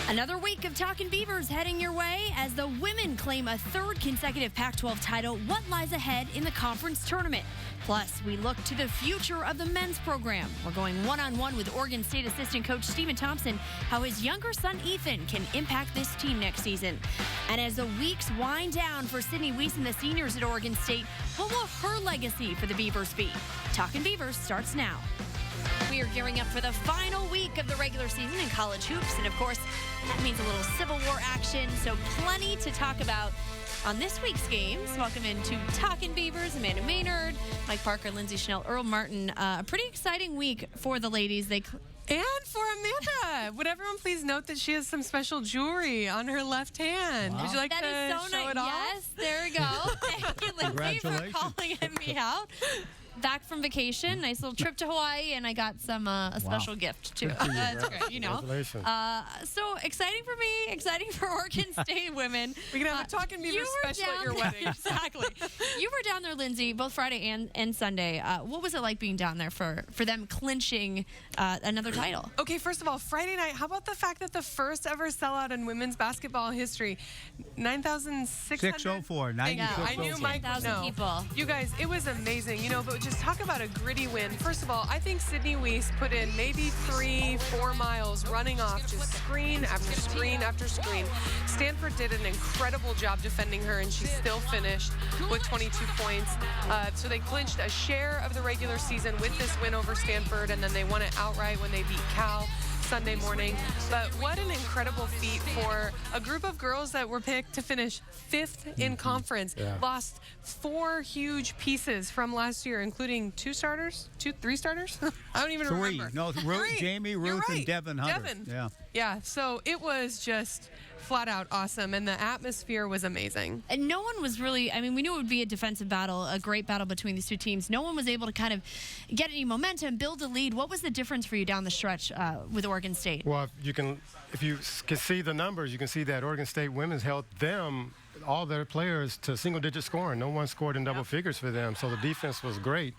Another week of Talkin Beavers heading your way as the women claim a third consecutive Pac-12 title. What lies ahead in the conference tournament? Plus, we look to the future of the men's program. We're going one-on-one with Oregon State assistant coach Stephen Thompson, how his younger son Ethan can impact this team next season. And as the weeks wind down for Sydney Weiss and the seniors at Oregon State, what will her legacy for the Beavers be? Talkin Beavers starts now. We are gearing up for the final week of the regular season in college hoops. And of course, that means a little Civil War action. So plenty to talk about on this week's games. Welcome into Talkin Beavers, Amanda Maynard, Mike Parker, Lindsay Schnell, Earl Martin. A pretty exciting week for the ladies. And for Amanda, would everyone please note that she has some special jewelry on her left hand? Wow. Would you like that to is so show nice. it off? Yes, there we go. Thank you, Lindsay, for calling me out. Back from vacation, nice little trip to Hawaii, and I got some a special gift too. That's great, you know. Congratulations. So exciting for me, exciting for Oregon State women. We can have a Talkin Beavers special at your wedding. Exactly. You were down there, Lindsay, both Friday and Sunday. What was it like being down there for them clinching another title? Okay, first of all, Friday night, how about the fact that the first ever sellout in women's basketball history, 9,600? 604, Yeah, I knew Mike would 9,000 know. people. You guys, it was amazing. You know, but just talk about a gritty win. First of all, I think Sydney Weiss put in maybe 3-4 miles running off just screen after screen after screen. Stanford did an incredible job defending her, and she still finished with 22 points. So they clinched a share of the regular season with this win over Stanford, and then they won it outright when they beat Cal Sunday morning. But what an incredible feat for a group of girls that were picked to finish 5th in conference. Yeah. Lost 4 huge pieces from last year, including 3 starters? I don't even remember. No, Three. Jamie, You're Ruth, right. and Devin Hunter. Devin. Yeah. So it was just flat out awesome, and the atmosphere was amazing. And no one was really, I mean, we knew it would be a defensive battle, a great battle between these two teams. No one was able to kind of get any momentum, build a lead. What was the difference for you down the stretch with Oregon State? Well, if you can see the numbers, you can see that Oregon State women's held them, all their players, to single-digit scoring. No one scored in double figures for them, so the defense was great.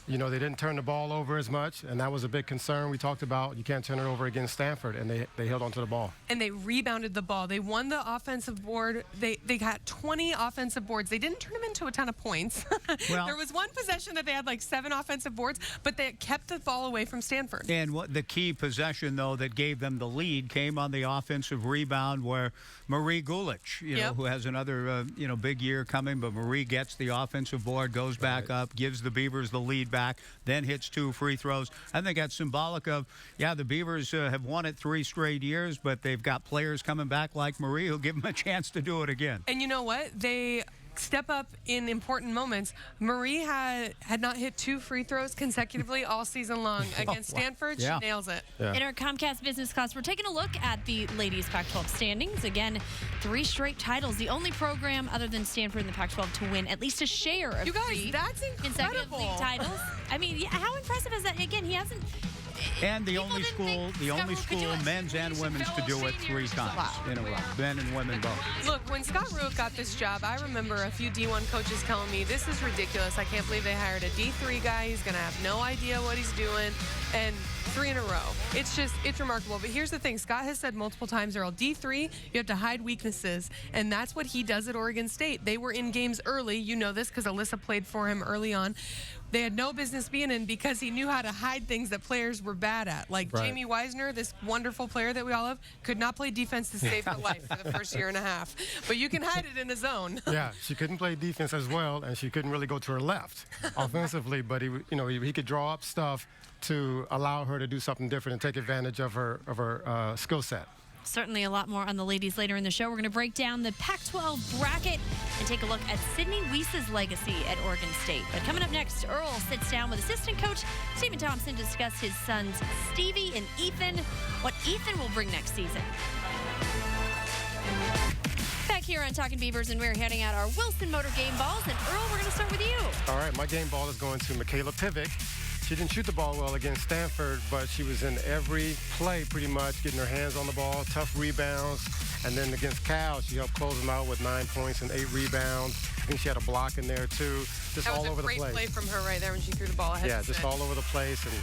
You know, they didn't turn the ball over as much, and that was a big concern. We talked about you can't turn it over against Stanford, and they held onto the ball. And they rebounded the ball. They won the offensive board. They got 20 offensive boards. They didn't turn them into a ton of points. Well, there was one possession that they had like 7 offensive boards, but they kept the ball away from Stanford. And what the key possession, though, that gave them the lead came on the offensive rebound where Marie Gulich, who has another, big year coming, but Marie gets the offensive board, goes back up, gives the Beavers the lead back, then hits 2 free throws. I think that's symbolic of, the Beavers have won it 3 straight years, but they've got players coming back like Marie who'll give them a chance to do it again. And you know what? They step up in important moments. Marie had not hit 2 free throws consecutively all season long. Against Stanford, she nails it. Yeah. In our Comcast business class, we're taking a look at the ladies Pac-12 standings. Again, 3 straight titles. The only program other than Stanford in the Pac-12 to win at least a share of You guys, 3 that's consecutive incredible. league titles. I mean, how impressive is that? Again, he hasn't. And the People only didn't school, think the only Scott Rook could school, do it. men's and women's, to do it 3 times in a row, men and women both. Look, when Scott Rook got this job, I remember a few D1 coaches telling me, this is ridiculous. I can't believe they hired a D3 guy. He's going to have no idea what he's doing. And 3 in a row. It's remarkable. But here's the thing. Scott has said multiple times, Earl, D3, you have to hide weaknesses. And that's what he does at Oregon State. They were in games early. You know this because Alyssa played for him early on. They had no business being in because he knew how to hide things that players were bad at. Like Jamie Wisner, this wonderful player that we all love, could not play defense to save her life for the first year and a half. But you can hide it in a zone. Yeah, she couldn't play defense as well, and she couldn't really go to her left offensively, but he could draw up stuff to allow her to do something different and take advantage of her skill set. Certainly a lot more on the ladies later in the show. We're going to break down the Pac-12 bracket and take a look at Sydney Weiss's legacy at Oregon State. But coming up next, Earl sits down with assistant coach Stephen Thompson to discuss his sons Stevie and Ethan, what Ethan will bring next season. Back here on Talkin Beavers, and we're heading out our Wilson Motor game balls. And Earl, we're going to start with you. All right, my game ball is going to Michaela Pivick. She didn't shoot the ball well against Stanford, but she was in every play pretty much, getting her hands on the ball, tough rebounds, And then against Cal, she helped close them out with 9 points and 8 rebounds. I think she had a block in there, too. Just all over the place. That was a great play from her right there when she threw the ball ahead. Yeah, just all over the place, and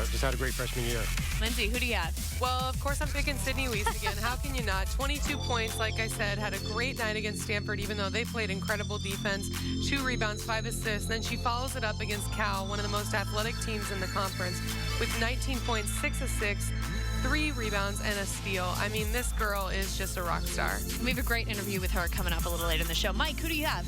just had a great freshman year. Lindsay, who do you have? Well, of course, I'm picking Sydney Weiss again. How can you not? 22 points, like I said, had a great night against Stanford, even though they played incredible defense. 2 rebounds, 5 assists. Then she follows it up against Cal, one of the most athletic teams in the conference, with 19 points, 6 assists, 3 rebounds, and a steal. I mean, this girl is just a rock star. We have a great interview with her coming up a little later in the show. Mike, who do you have?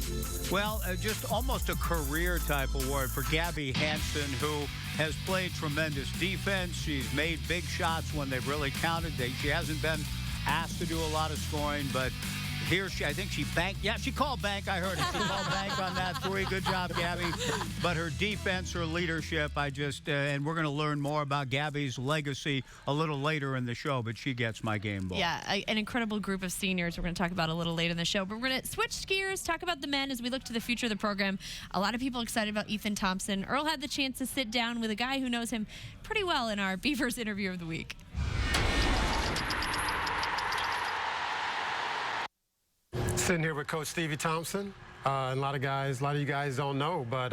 Well, just almost a career type award for Gabby Hansen, who has played tremendous defense. She's made big shots when they've really counted. She hasn't been asked to do a lot of scoring, but here I think she banked. Yeah, she called bank. I heard it. She called bank on that three. Good job, Gabby. But her defense, her leadership, and we're going to learn more about Gabby's legacy a little later in the show, but she gets my game ball. Yeah, an incredible group of seniors we're going to talk about a little later in the show. But we're going to switch gears, talk about the men as we look to the future of the program. A lot of people excited about Ethan Thompson. Earl had the chance to sit down with a guy who knows him pretty well in our Beavers interview of the week. Sitting here with Coach Stevie Thompson. And a lot of you guys don't know, but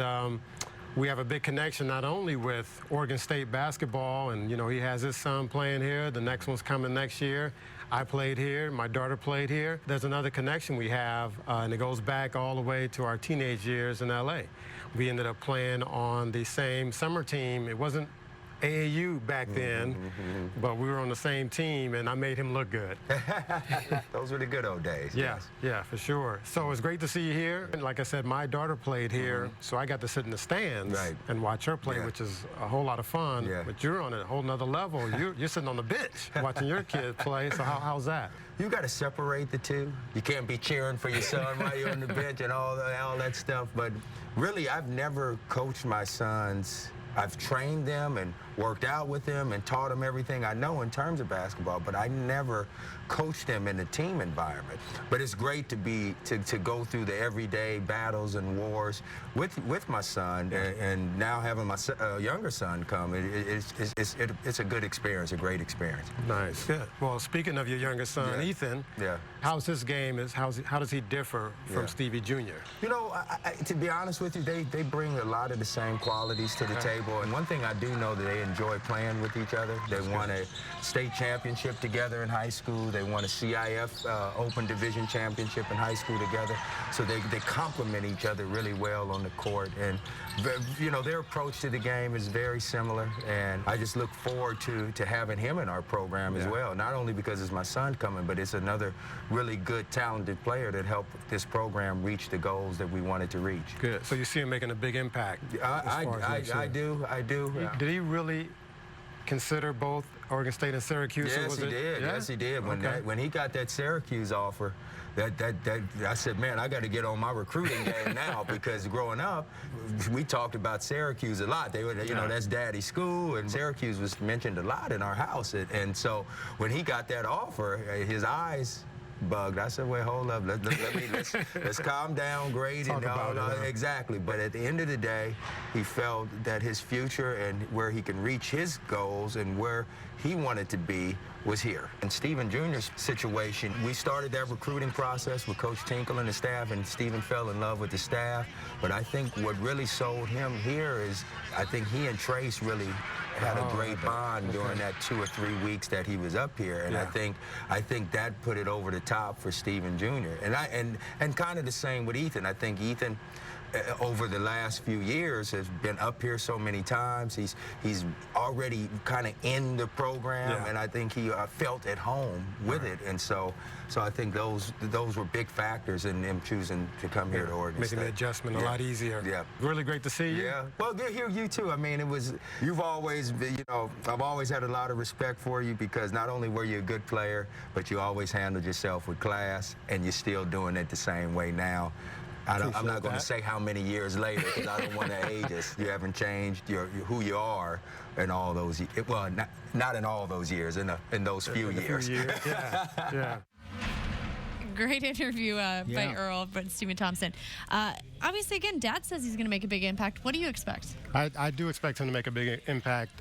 we have a big connection not only with Oregon State basketball, and he has his son playing here. The next one's coming next year. I played here. My daughter played here. There's another connection we have, and it goes back all the way to our teenage years in LA. We ended up playing on the same summer team. It wasn't AAU back then, but we were on the same team, and I made him look good. Those were the good old days. Yeah, yeah, for sure. So it's great to see you here. And like I said, my daughter played here, so I got to sit in the stands and watch her play, which is a whole lot of fun. Yeah. But you're on a whole nother level. You're sitting on the bench watching your kid play. So how's that? You got to separate the two. You can't be cheering for your son while you're on the bench and all that stuff. But really, I've never coached my sons. I've trained them and worked out with them and taught them everything I know in terms of basketball, but I never coached them in a team environment. But it's great to go through the everyday battles and wars with my son, and now having my younger son come. It's a good experience, a great experience. Nice, good. Well, speaking of your younger son, Ethan, how's his game? How does he differ from Stevie Jr.? To be honest with you, they bring a lot of the same qualities to the table. And one thing I do know that they enjoy playing with each other. They won a state championship together in high school. They won a CIF Open Division championship in high school together. So they complement each other really well on the court. And their approach to the game is very similar. And I just look forward to having him in our program as well. Not only because it's my son coming, but it's another really good, talented player that helped this program reach the goals that we wanted to reach. Good. So you see him making a big impact. I do. Did he really consider both Oregon State and Syracuse? Yes, he did. Yes, he did. When he got that Syracuse offer, I said, man, I got to get on my recruiting game now, because growing up, we talked about Syracuse a lot. They were, that's Daddy's school, and Syracuse was mentioned a lot in our house. And so when he got that offer, his eyes bugged. I said, wait, hold up. Let's calm down, grade, exactly. But at the end of the day, he felt that his future and where he can reach his goals and where he wanted to be was here. In Stephen Jr.'s situation, we started that recruiting process with Coach Tinkle and the staff, and Stephen fell in love with the staff. But I think what really sold him here is I think he and Trace really had a great bond during that 2 or 3 weeks that he was up here, and I think that put it over the top for Stephen Jr. And kind of the same with Ethan. I think Ethan, over the last few years, has been up here so many times. He's already kind of in the program, and I think he felt at home with it. And so I think those were big factors in him choosing to come here to Oregon State. Making the adjustment a lot easier. Yeah. Really great to see you. Yeah. Well, good to hear you too. I mean, you've always been, I've always had a lot of respect for you, because not only were you a good player, but you always handled yourself with class, and you're still doing it the same way now. I'm not going to say how many years later, because I don't want to age us. You haven't changed who you are in all those. Well, not in all those years, in those few years. Yeah. great interview by Earl, but Stephen Thompson. Obviously, again, Dad says he's going to make a big impact. What do you expect? I do expect him to make a big impact.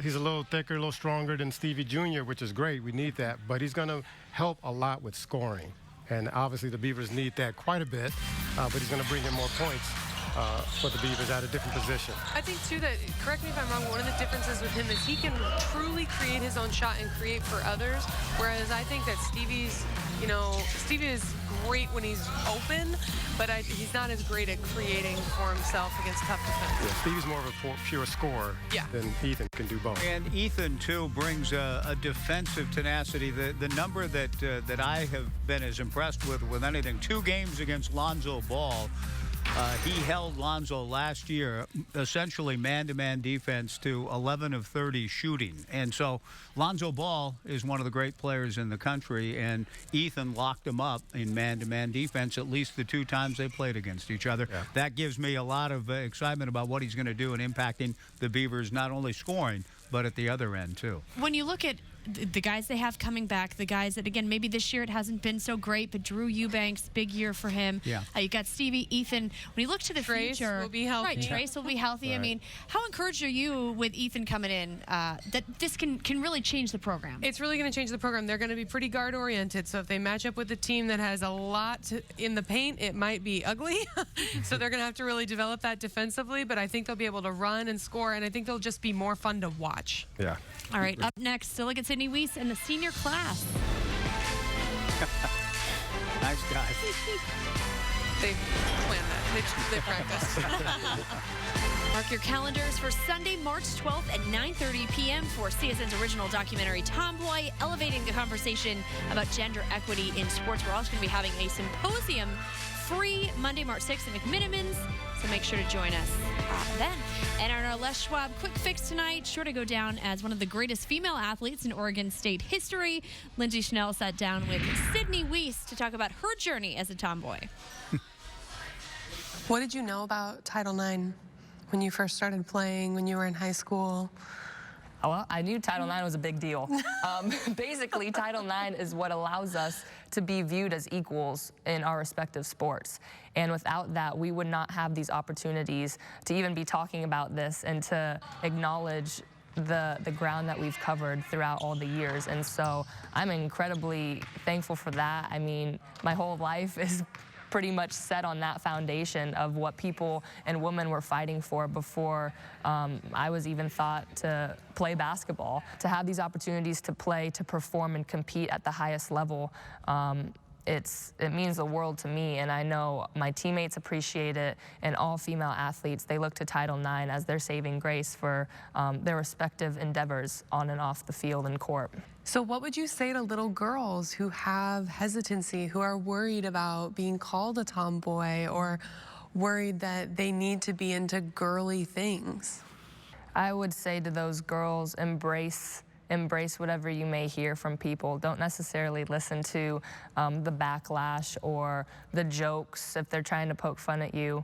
He's a little thicker, a little stronger than Stevie Jr., which is great. We need that. But he's going to help a lot with scoring. And obviously the Beavers need that quite a bit. But he's going to bring in more points for the Beavers at a different position. I think, too, that, correct me if I'm wrong, one of the differences with him is he can truly create his own shot and create for others, whereas I think that Stevie is great when he's open, but he's not as great at creating for himself against tough defense. Yeah, Stevie's more of a pure scorer than Ethan can do both. And Ethan, too, brings a defensive tenacity. The number that I have been as impressed with anything, 2 games against Lonzo Ball. He held Lonzo last year, essentially man-to-man defense, to 11 of 30 shooting. And so Lonzo Ball is one of the great players in the country, and Ethan locked him up in man-to-man defense at least the 2 times they played against each other. Yeah. That gives me a lot of excitement about what he's going to do in impacting the Beavers, not only scoring, but at the other end, too. When you look at the guys they have coming back, the guys that, again, maybe this year it hasn't been so great, but Drew Eubanks, big year for him. Yeah. You got Stevie, Ethan. When you look to the Trace future, will be healthy. Right, Trace will be healthy. Right. I mean, how encouraged are you with Ethan coming in that this can really change the program? It's really going to change the program. They're going to be pretty guard-oriented, so if they match up with a team that has a lot in the paint, it might be ugly. So they're going to have to really develop that defensively, but I think they'll be able to run and score, and I think they'll just be more fun to watch. Yeah. All right, up next, still look at Sydney Weiss and the senior class. Nice guy. They planned that. They practiced. Mark your calendars for Sunday, March 12th at 9:30 p.m. for CSN's original documentary, Tomboy, elevating the conversation about gender equity in sports. We're also going to be having a symposium free Monday, March 6th at McMinimans, so make sure to join us then. And on our Les Schwab Quick Fix tonight, sure to go down as one of the greatest female athletes in Oregon State history. Lindsay Schnell sat down with Sydney Weiss to talk about her journey as a tomboy. What did you know about Title IX when you first started playing, when you were in high school? Well, I knew Title IX was a big deal. Basically, Title IX is what allows us to be viewed as equals in our respective sports. And without that, we would not have these opportunities to even be talking about this and to acknowledge the ground that we've covered throughout all the years. And so I'm incredibly thankful for that. I mean, my whole life is pretty much set on that foundation of what people and women were fighting for before I was even thought to play basketball. To have these opportunities to play, to perform and compete at the highest level, it means the world to me, and I know my teammates appreciate it, and all female athletes, they look to Title IX as their saving grace for their respective endeavors on and off the field and court. So what would you say to little girls who have hesitancy, who are worried about being called a tomboy or worried that they need to be into girly things? I would say to those girls, embrace whatever you may hear from people. Don't necessarily listen to the backlash or the jokes if they're trying to poke fun at you.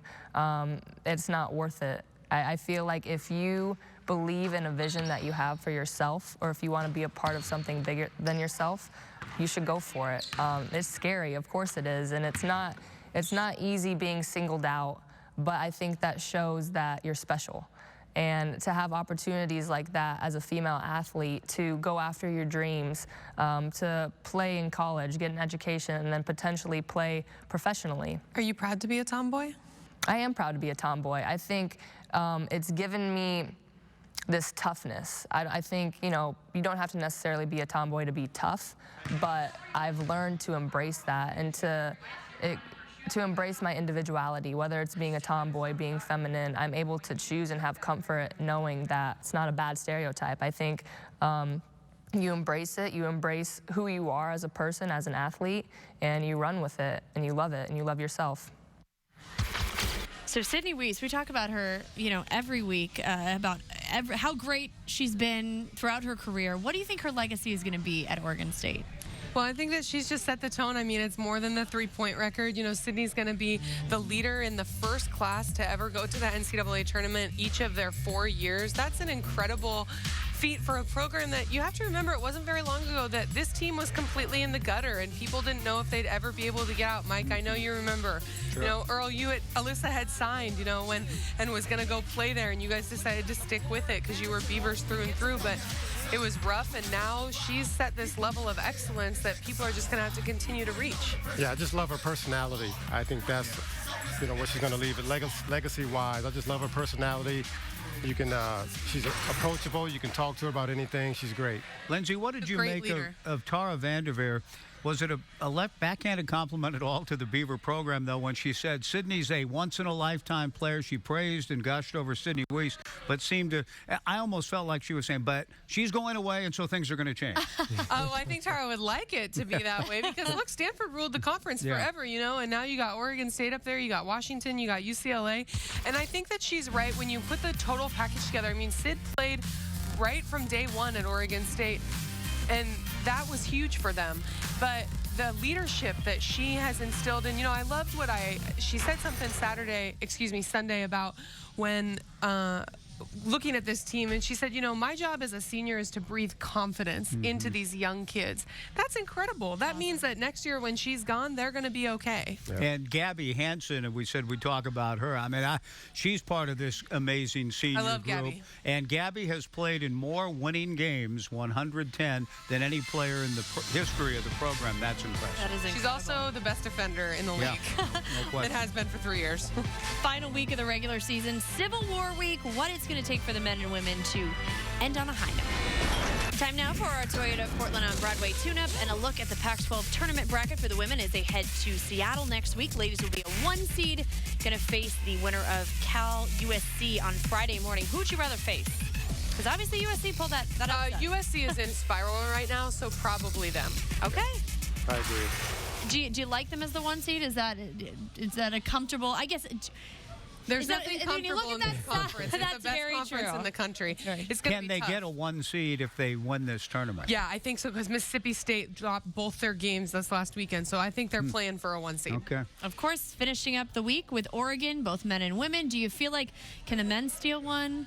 It's not worth it. I feel like if you believe in a vision that you have for yourself, or if you want to be a part of something bigger than yourself, you should go for it. It's scary, of course it is, and it's not easy being singled out, but I think that shows that you're special. And to have opportunities like that as a female athlete, to go after your dreams, to play in college, get an education, and then potentially play professionally. Are you proud to be a tomboy? I am proud to be a tomboy. I think it's given me this toughness. I think, you don't have to necessarily be a tomboy to be tough, but I've learned to embrace that and to embrace my individuality, whether it's being a tomboy, being feminine. I'm able to choose and have comfort knowing that it's not a bad stereotype. I think you embrace it, you embrace who you are as a person, as an athlete, and you run with it, and you love yourself. So Sydney Weiss, we talk about her, every week, about how great she's been throughout her career. What do you think her legacy is going to be at Oregon State? Well, I think that she's just set the tone. I mean, it's more than the three-point record. Sydney's going to be the leader in the first class to ever go to the NCAA tournament each of their 4 years. That's an incredible feat for a program that you have to remember, it wasn't very long ago that this team was completely in the gutter and people didn't know if they'd ever be able to get out. Mike, I know you remember. Sure. You know, Earl, Alyssa had signed, you know, and was going to go play there, and you guys decided to stick with it because you were Beavers through and through. But it was rough, and now she's set this level of excellence that people are just going to have to continue to reach. Yeah, I just love her personality. I think that's, you know, what she's going to leave it legacy-wise. I just love her personality. You can, she's approachable. You can talk to her about anything. She's great. Lindsay, what did you make of Tara Vanderveer? Was it a left backhanded compliment at all to the Beaver program, though, when she said Sydney's a once-in-a-lifetime player? She praised and gushed over Sydney Weiss, but seemed to – I almost felt like she was saying, but she's going away, and so things are going to change. Oh, I think Tara would like it to be that way because, look, Stanford ruled the conference forever, you know, and now you got Oregon State up there, you got Washington, you got UCLA. And I think that she's right when you put the total package together. I mean, Sid played right from day one at Oregon State, and that was huge for them. But the leadership that she has instilled, and, you know, I loved what she said something Sunday about when looking at this team, and she said, you know, my job as a senior is to breathe confidence into these young kids. That's incredible. That means that next year when she's gone, they're going to be okay. Yeah. And Gabby Hansen, and we said we'd talk about her. I mean, she's part of this amazing senior group. Gabby. And Gabby has played in more winning games, 110, than any player in the history of the program. That's impressive. That is incredible. She's also the best defender in the league. No question. It has been for 3 years. Final week of the regular season, Civil War week. What it's going to take for the men and women to end on a high note. Time now for our Toyota Portland on Broadway tune-up and a look at the Pac-12 tournament bracket for the women as they head to Seattle next week. Ladies will be a 1 seed, going to face the winner of Cal USC on Friday morning. Who would you rather face? Because obviously USC pulled that upset. USC is in spiral right now, so probably them. Okay. I agree. Do you like them as the 1 seed? Is that a comfortable? I guess. There's nothing comfortable in this conference. It's the best conference in the country. Right. It's going to be Can they tough. get a 1 seed if they win this tournament? Yeah, I think so, because Mississippi State dropped both their games this last weekend, so I think they're playing for a 1 seed. Okay. Of course, finishing up the week with Oregon, both men and women. Do you feel like, can the men steal one?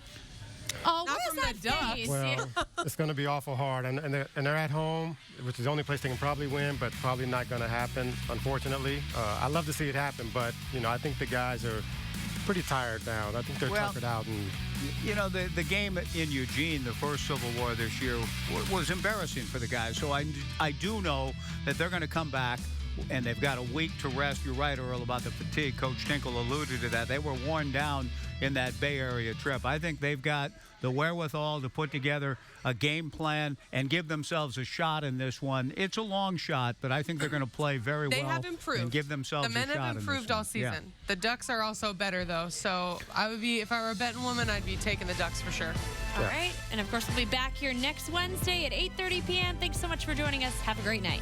Oh, Not where's from that the Ducks. face? Well, it's going to be awful hard. And they're at home, which is the only place they can probably win, but probably not going to happen, unfortunately. I'd love to see it happen, but, you know, I think the guys are pretty tired now. I think they're tuckered out. And you know, the game in Eugene, the first Civil War this year, was embarrassing for the guys. So I do know that they're going to come back, and they've got a week to rest. You're right, Earl, about the fatigue. Coach Tinkle alluded to that. They were worn down in that Bay Area trip. I think they've got the wherewithal to put together a game plan and give themselves a shot in this one. It's a long shot, but I think they're going to play very well. They have improved. And give themselves a shot. The men have improved all season. Yeah. The Ducks are also better, though. So I would be, if I were a betting woman, I'd be taking the Ducks for sure. All right. And, of course, we'll be back here next Wednesday at 8:30 p.m. Thanks so much for joining us. Have a great night.